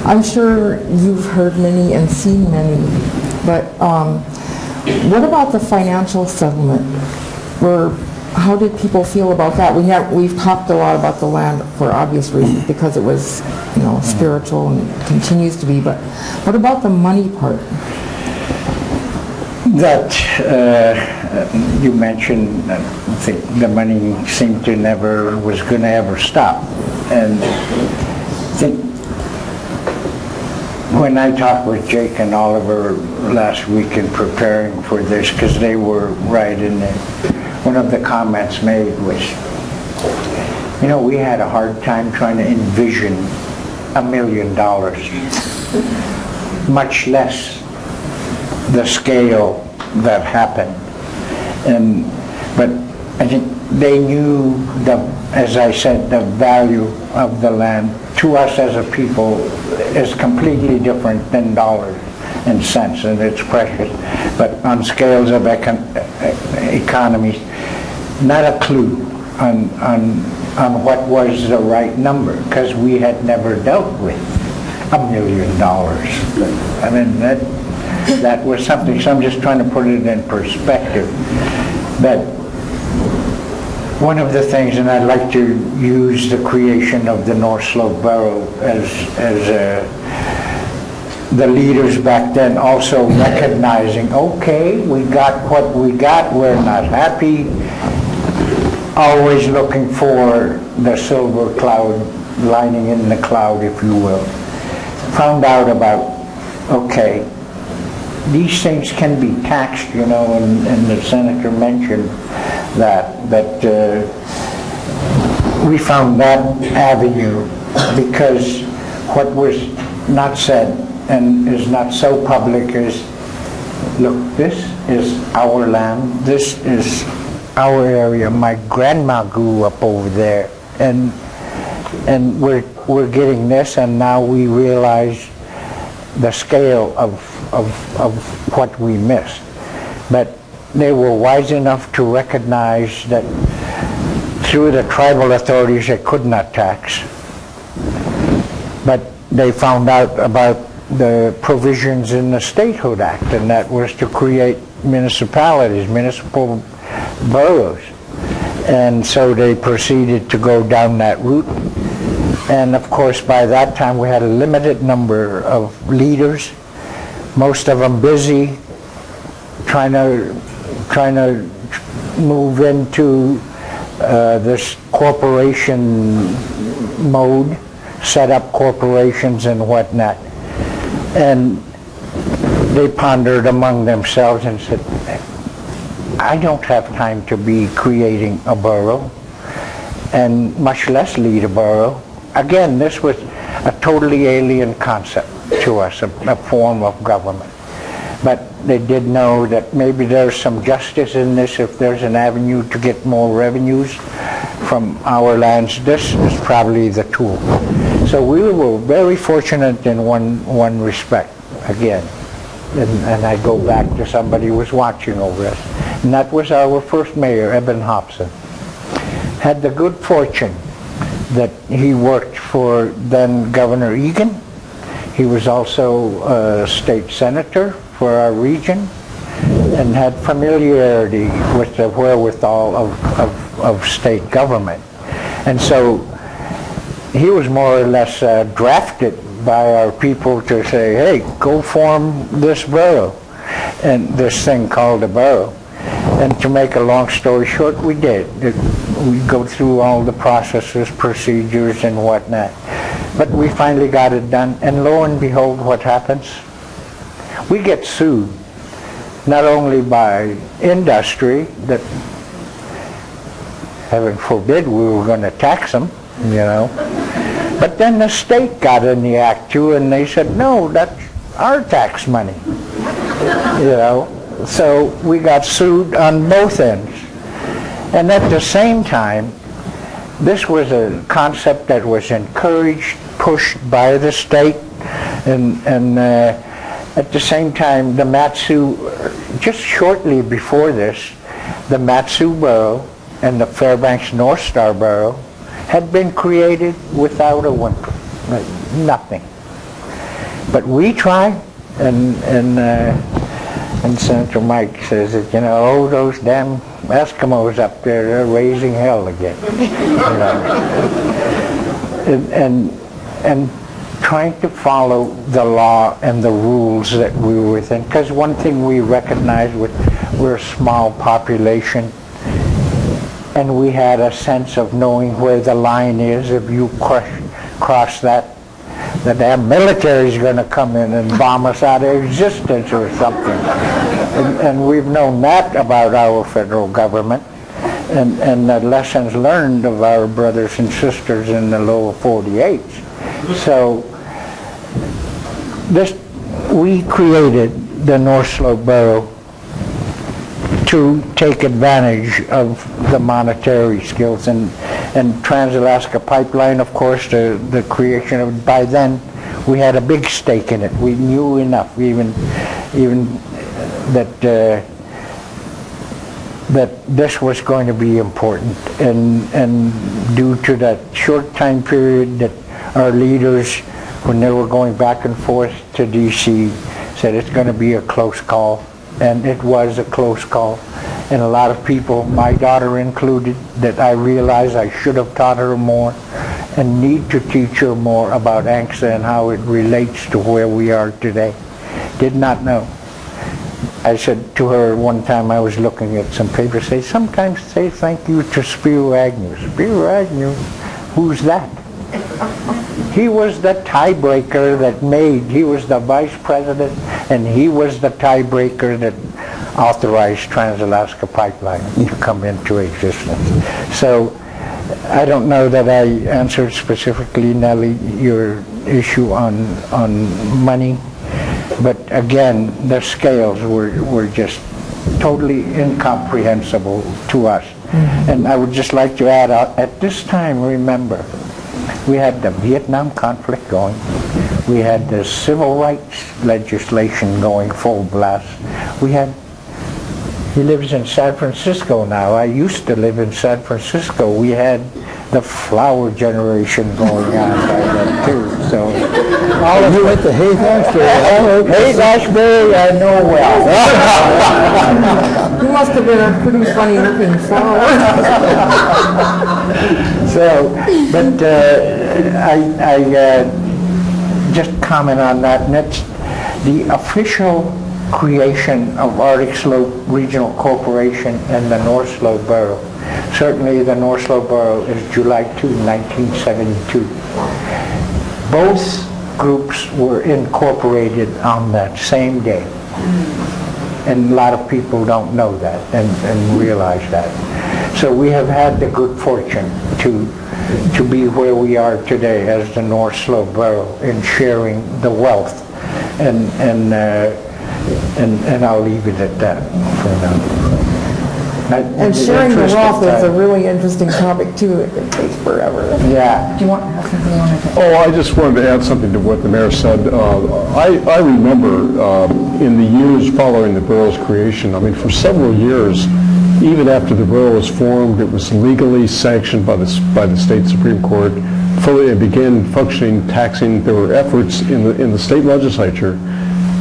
I'm sure you've heard many and seen many, but what about the financial settlement? How did people feel about that? We've talked a lot about the land for obvious reasons because it was, spiritual and continues to be. But what about the money part? That you mentioned, I think the money seemed to was going to ever stop, and I think when I talked with Jake and Oliver last week in preparing for this, because they were right in it, one of the comments made was, we had a hard time trying to envision $1 million, much less the scale that happened. But I think they knew, as I said, the value of the land to us as a people is completely different than dollars and cents, and it's precious. But on scales of economies, not a clue on what was the right number, because we had never dealt with $1 million. I mean, that was something, so I'm just trying to put it in perspective. But one of the things, and I'd like to use the creation of the North Slope Borough as the leaders back then also recognizing, okay, we got what we got, we're not happy, always looking for the silver cloud lining in the cloud, if you will. Found out about, okay, these things can be taxed, and the senator mentioned that we found that avenue, because what was not said and is not so public is, look, this is our land, this is our area. My grandma grew up over there, and we're getting this, and now we realize the scale of what we missed. But they were wise enough to recognize that through the tribal authorities they could not tax. But they found out about the provisions in the Statehood Act, and that was to create municipalities, municipal boroughs. And so they proceeded to go down that route. And of course, by that time we had a limited number of leaders, most of them busy trying to move into this corporation mode, set up corporations and whatnot. And they pondered among themselves and said, I don't have time to be creating a borough, and much less lead a borough. Again, this was a totally alien concept to us, a form of government. But they did know that maybe there's some justice in this. If there's an avenue to get more revenues from our lands, this is probably the tool. So we were very fortunate in one respect, again. And I go back to somebody who was watching over us. And that was our first mayor, Eben Hobson. Had the good fortune that he worked for then Governor Egan. He was also a state senator for our region, and had familiarity with the wherewithal of state government. And so he was more or less drafted by our people to say, hey, go form this borough, and this thing called a borough. And to make a long story short, we did. We go through all the processes, procedures, and whatnot. But we finally got it done, and lo and behold, what happens? We get sued, not only by industry, that, heaven forbid, we were going to tax them, but then the state got in the act too, and they said, no, that's our tax money, So we got sued on both ends. And at the same time, this was a concept that was encouraged, pushed by the state, and at the same time, the Mat-Su, just shortly before this, the Mat-Su Borough and the Fairbanks North Star Borough had been created without a whimper, nothing. But we try, and Senator Mike says that, you know, oh, those damn Eskimos up there, they're raising hell again. You know? And trying to follow the law and the rules that we were within. Because one thing we recognize, we're a small population, and we had a sense of knowing where the line is. If you cross that, the damn military is going to come in and bomb us out of existence or something. And we've known that about our federal government, and the lessons learned of our brothers and sisters in the lower 48s. So we created the North Slope Borough to take advantage of the monetary skills, and Trans-Alaska Pipeline, of course, the creation of, by then we had a big stake in it. We knew enough, even that that this was going to be important, and due to that short time period that our leaders, when they were going back and forth to DC, said it's going to be a close call. And it was a close call. And a lot of people, my daughter included, that I realized I should have taught her more and need to teach her more about ANCSA and how it relates to where we are today. Did not know. I said to her one time, I was looking at some papers, sometimes say thank you to Spiro Agnew. Spiro Agnew, who's that? He was the tiebreaker that he was the vice president, and he was the tiebreaker that authorized Trans-Alaska Pipeline to come into existence. So I don't know that I answered specifically, Nellie, your issue on money, but again, the scales were just totally incomprehensible to us. Mm-hmm. And I would just like to add, at this time, remember, we had the Vietnam conflict going. We had the civil rights legislation going full blast. He lives in San Francisco now. I used to live in San Francisco. We had the flower generation going on by then too. So you went to Haight-Ashbury. Haight-Ashbury, I know well. You must have been a pretty funny looking flower. So, but I just comment on that, and that's the official creation of Arctic Slope Regional Corporation and the North Slope Borough. Certainly the North Slope Borough is July 2, 1972. Both groups were incorporated on that same day. And a lot of people don't know that and realize that. So we have had the good fortune to be where we are today as the North Slope Borough in sharing the wealth, and I'll leave it at that for now. And sharing the wealth is a really interesting topic too. It takes forever. Yeah. Do you want to have something on it? Oh, I just wanted to add something to what the mayor said. I remember in the years following the borough's creation, I mean, for several years, even after the borough was formed, it was legally sanctioned by the state Supreme Court. Fully, it began functioning, taxing. There were efforts in the state legislature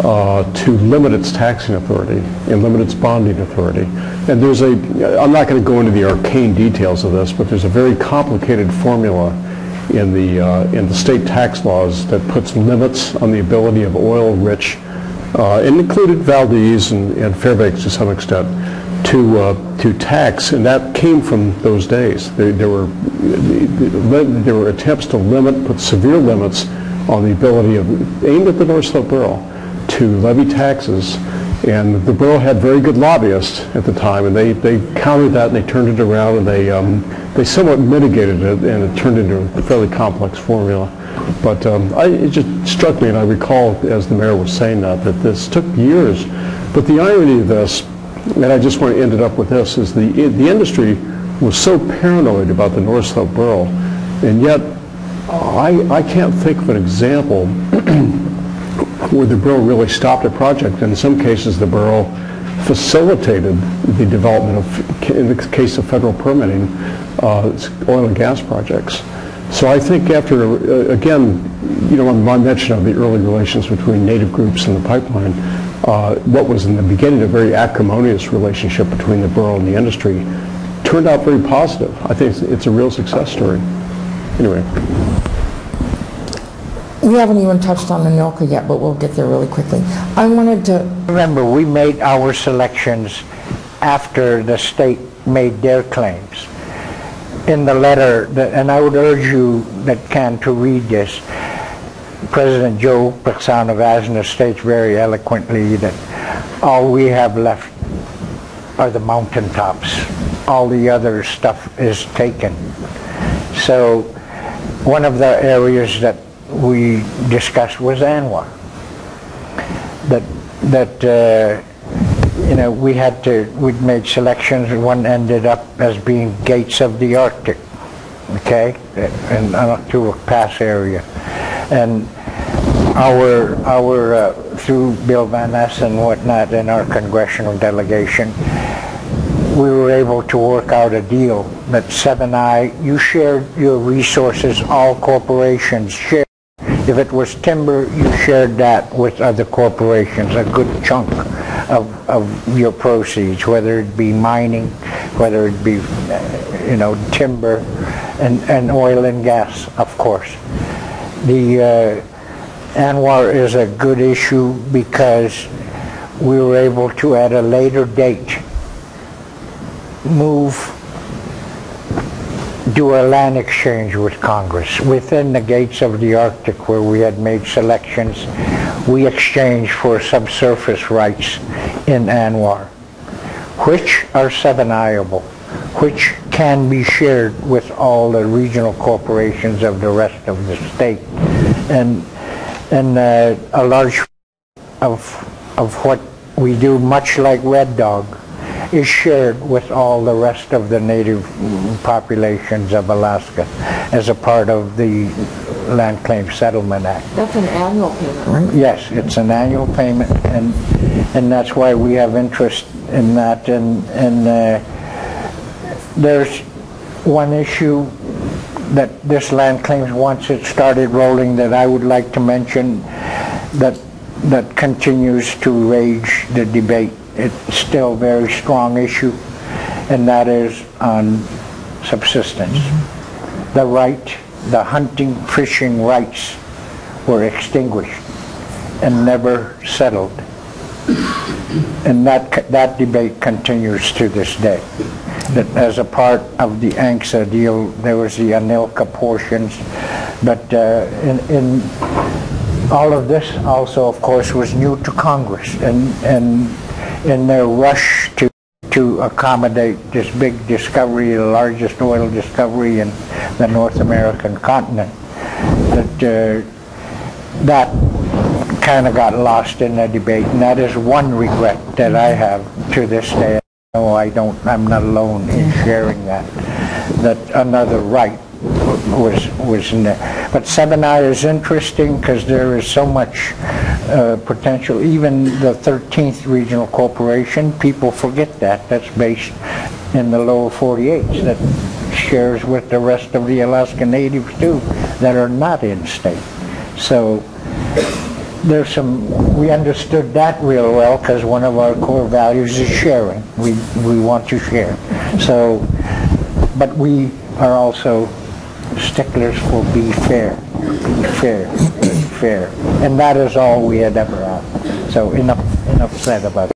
to limit its taxing authority and limit its bonding authority. And there's I'm not going to go into the arcane details of this, but there's a very complicated formula in the state tax laws that puts limits on the ability of oil-rich, and included Valdez and Fairbanks to some extent, to tax, and that came from those days. There were attempts to put severe limits on the ability aimed at the North Slope Borough to levy taxes, and the borough had very good lobbyists at the time, and they countered that and they turned it around, and they somewhat mitigated it, and it turned into a fairly complex formula. But it just struck me, and I recall as the mayor was saying that this took years. But the irony of this, and I just want to end it up with this, is the industry was so paranoid about the North Slope Borough, and yet I can't think of an example where the borough really stopped a project. In some cases, the borough facilitated the development of, in the case of federal permitting, oil and gas projects. So I think after, again, my mention of the early relations between Native groups and the pipeline, what was in the beginning a very acrimonious relationship between the borough and the industry turned out very positive. I think it's a real success story. Anyway. We haven't even touched on Anilka yet, but we'll get there really quickly. I wanted to... Remember, we made our selections after the state made their claims. In the letter, and I would urge you that can to read this, President Joe Persan of Asna states very eloquently that all we have left are the mountaintops. All the other stuff is taken. So one of the areas that we discussed was ANWR. We'd made selections. One ended up as being Gates of the Arctic, okay, in Anaktuak Pass area, and through Bill Van Ness and whatnot in our congressional delegation, we were able to work out a deal that 7I, you shared your resources, all corporations shared. If it was timber, you shared that with other corporations, a good chunk of your proceeds, whether it be mining, whether it be, timber, and oil and gas, of course. The ANWR is a good issue because we were able to, at a later date, do a land exchange with Congress. Within the Gates of the Arctic, where we had made selections, we exchanged for subsurface rights in ANWR, which are 7I-able, which can be shared with all the regional corporations of the rest of the state. And a large of what we do, much like Red Dog, is shared with all the rest of the native populations of Alaska as a part of the Land Claim Settlement Act. That's an annual payment, right? Yes, it's an annual payment, and that's why we have interest in that. And there's one issue that this land claims, once it started rolling, that I would like to mention that continues to rage the debate. It's still a very strong issue, and that is on subsistence. The right, the hunting, fishing rights were extinguished and never settled. And that debate continues to this day. That as a part of the ANCSA deal, there was the Anilka portions, but in all of this also, of course, was new to Congress, and in their rush to accommodate this big discovery, the largest oil discovery in the North American continent, that kind of got lost in the debate, and that is one regret that I have to this day. No, I'm not alone in sharing that another right was in there. But 7I is interesting because there is so much potential. Even the 13th Regional Corporation, people forget that's based in the lower 48s, that shares with the rest of the Alaska Natives too, that are not in state. So we understood that real well because one of our core values is sharing. We want to share. So, but we are also sticklers for be fair, and that is all we had ever had. So enough said about it.